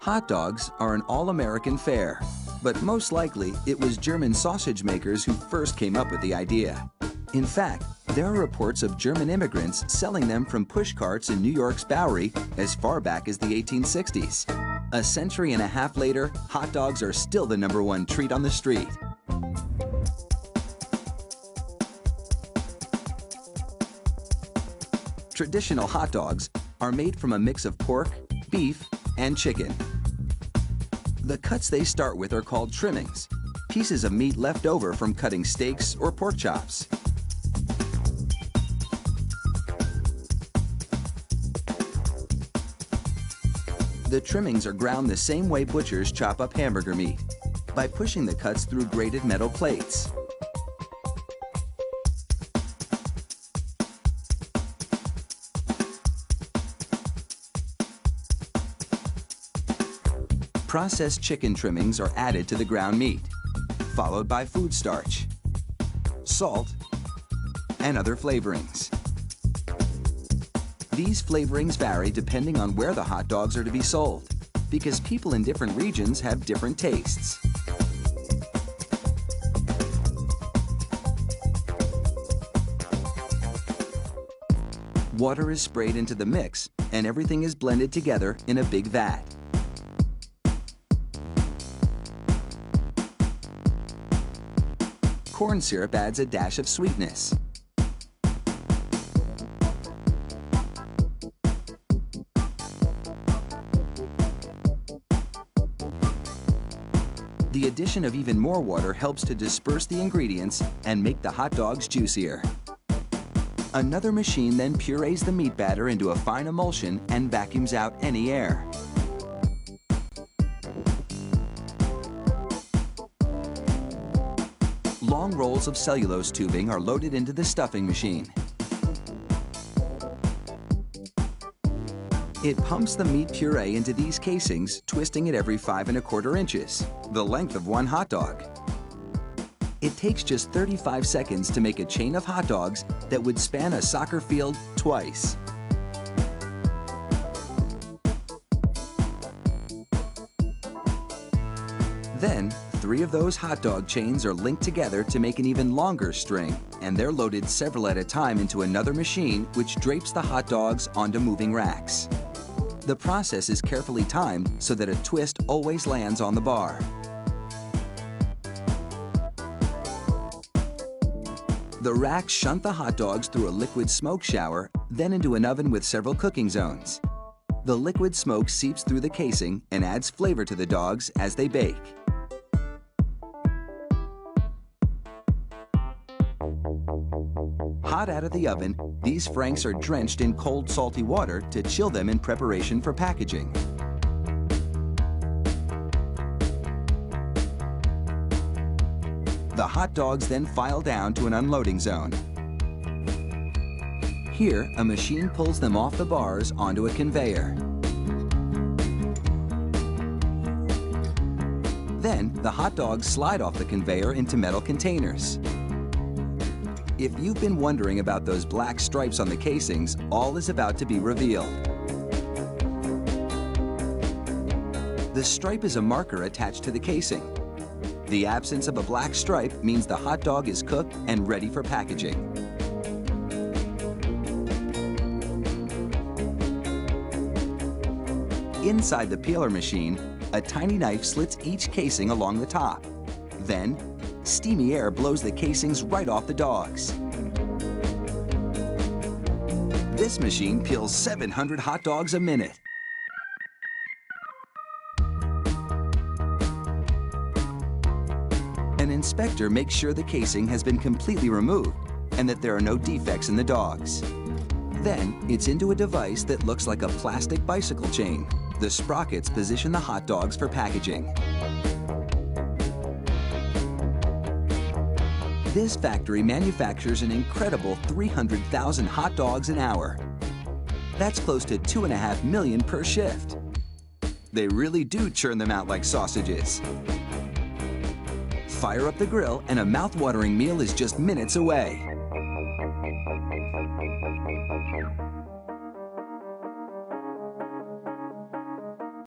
Hot dogs are an all-American fare, but most likely it was German sausage makers who first came up with the idea. In fact, there are reports of German immigrants selling them from push carts in New York's Bowery as far back as the 1860s. A century and a half later, hot dogs are still the #1 treat on the street. Traditional hot dogs are made from a mix of pork, beef, and chicken. The cuts they start with are called trimmings, pieces of meat left over from cutting steaks or pork chops. The trimmings are ground the same way butchers chop up hamburger meat, by pushing the cuts through grated metal plates. Processed chicken trimmings are added to the ground meat, followed by food starch, salt, and other flavorings. These flavorings vary depending on where the hot dogs are to be sold, because people in different regions have different tastes. Water is sprayed into the mix, and everything is blended together in a big vat. Corn syrup adds a dash of sweetness. The addition of even more water helps to disperse the ingredients and make the hot dogs juicier. Another machine then purees the meat batter into a fine emulsion and vacuums out any air. Long rolls of cellulose tubing are loaded into the stuffing machine. It pumps the meat puree into these casings, twisting it every 5 1/4 inches, the length of one hot dog. It takes just 35 seconds to make a chain of hot dogs that would span a soccer field twice. Then, 3 of those hot dog chains are linked together to make an even longer string, and they're loaded several at a time into another machine which drapes the hot dogs onto moving racks. The process is carefully timed so that a twist always lands on the bar. The racks shunt the hot dogs through a liquid smoke shower, then into an oven with several cooking zones. The liquid smoke seeps through the casing and adds flavor to the dogs as they bake. Hot out of the oven, these franks are drenched in cold, salty water to chill them in preparation for packaging. The hot dogs then file down to an unloading zone. Here, a machine pulls them off the bars onto a conveyor. Then, the hot dogs slide off the conveyor into metal containers. If you've been wondering about those black stripes on the casings, all is about to be revealed. The stripe is a marker attached to the casing. The absence of a black stripe means the hot dog is cooked and ready for packaging. Inside the peeler machine, a tiny knife slits each casing along the top. Then, steamy air blows the casings right off the dogs. This machine peels 700 hot dogs a minute. An inspector makes sure the casing has been completely removed and that there are no defects in the dogs. Then, it's into a device that looks like a plastic bicycle chain. The sprockets position the hot dogs for packaging. This factory manufactures an incredible 300,000 hot dogs an hour. That's close to 2.5 million per shift. They really do churn them out like sausages. Fire up the grill and a mouth-watering meal is just minutes away.